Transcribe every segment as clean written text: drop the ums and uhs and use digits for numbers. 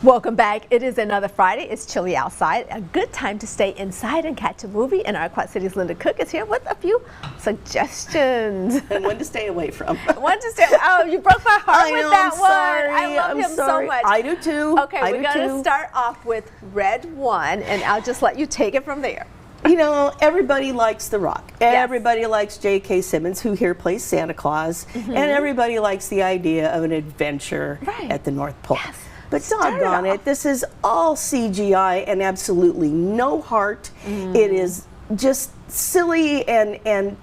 Welcome back. It is another Friday. It's chilly outside. A good time to stay inside and catch a movie. And our Quad City's Linda Cook is here with a few suggestions. And one to stay away from. One to stay. Oh, you broke my heart with that I'm one. sorry. I love him so much. I do too. Okay, we're going to start off with Red One, and I'll just let you take it from there. You know, everybody likes The Rock. Yes. Everybody likes J.K. Simmons, who here plays Santa Claus. And everybody likes the idea of an adventure at the North Pole. Yes. But doggone it, this is all CGI and absolutely no heart. It is just silly and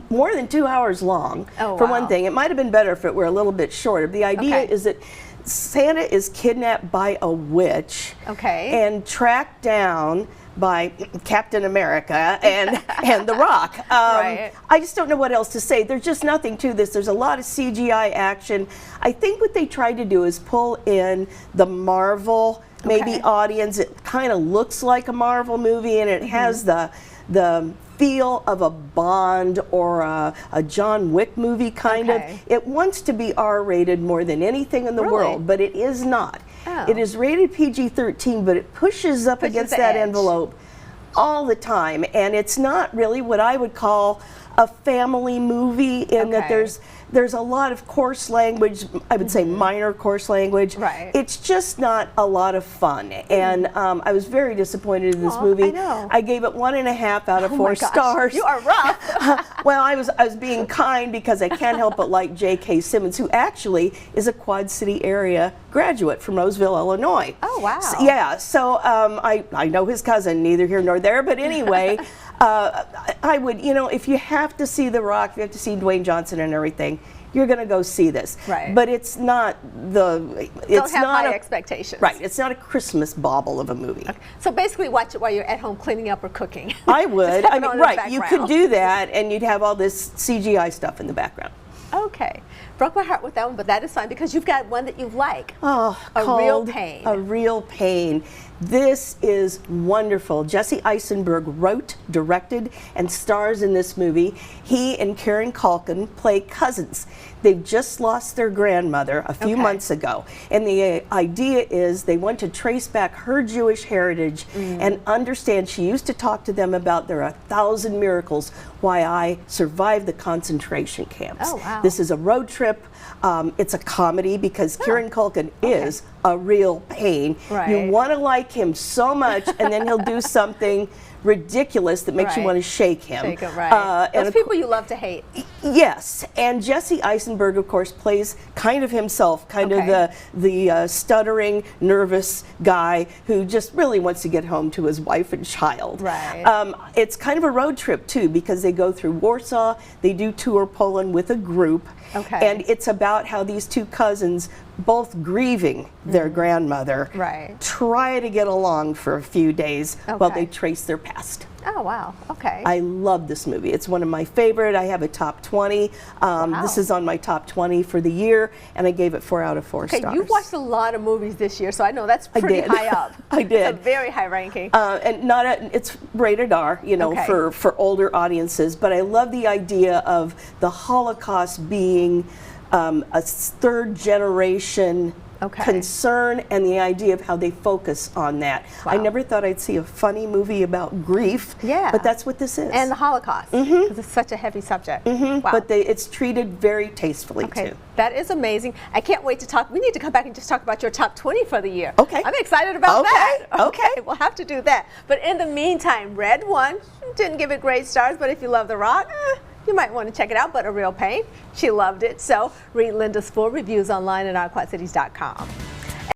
more than 2 hours long. For one thing, it might have been better if it were a little bit shorter. The idea is that Santa is kidnapped by a witch and tracked down by Captain America and The Rock. I just don't know what else to say. There's just nothing to this. There's a lot of CGI action. I think what they tried to do is pull in the Marvel maybe audience. It kind of looks like a Marvel movie, and it has the feel of a Bond or a John Wick movie kind of. It wants to be R-rated more than anything in the world, but it is not. It is rated PG-13, but it pushes up against that envelope all the time, and it's not really what I would call a family movie in that there's a lot of coarse language, I would say minor coarse language. It's just not a lot of fun, and I was very disappointed in this movie. I gave it 1.5 out of 4 stars. You are rough. Well, I was being kind because I can't help but like J.K. Simmons, who actually is a Quad City area graduate from Roseville, Illinois. Oh, wow. So, yeah, so I know his cousin, neither here nor there, but anyway, I would, you know, if you have to see The Rock, if you have to see Dwayne Johnson and everything, you're going to go see this. But it's not Don't have high expectations. It's not a Christmas bauble of a movie. So basically watch it while you're at home cleaning up or cooking. I would. I mean, you could do that, and you'd have all this CGI stuff in the background. Okay. Broke my heart with that one, but that is fine because you've got one that you like. Oh, A Real Pain. A Real Pain. This is wonderful. Jesse Eisenberg wrote, directed, and stars in this movie. He and Kieran Culkin play cousins. They've just lost their grandmother a few months ago, and the idea is they want to trace back her Jewish heritage and understand. She used to talk to them about there are 1,000 miracles why I survived the concentration camps. Oh, wow. This is a road trip. It's a comedy because Kieran Culkin is a real pain. You want to like him so much, and then he'll do something ridiculous that makes you want to shake him. Those people you love to hate. Yes, and Jesse Eisenberg, of course, plays kind of himself, kind of the stuttering, nervous guy who just really wants to get home to his wife and child. It's kind of a road trip, too, because they go through Warsaw, they do tour Poland with a group, and it's about how these two cousins, both grieving their grandmother, try to get along for a few days while they trace their past. Oh, wow. Okay. I love this movie. It's one of my favorite. I have a top 20. This is on my top 20 for the year, and I gave it 4 out of 4 stars. Okay, you've watched a lot of movies this year, so I know that's pretty high up. I did. It's a very high ranking. And it's rated R, you know, for older audiences, but I love the idea of the Holocaust being a third generation concern, and the idea of how they focus on that. I never thought I'd see a funny movie about grief, but that's what this is. And the Holocaust, because it's such a heavy subject. But it's treated very tastefully, too. That is amazing. I can't wait to talk. We need to come back and just talk about your top 20 for the year. I'm excited about that. We'll have to do that. But in the meantime, Red One, didn't give it great stars, but if you love The Rock, you might want to check it out. But A Real Pain, she loved it. So read Linda's full reviews online at ourquadcities.com.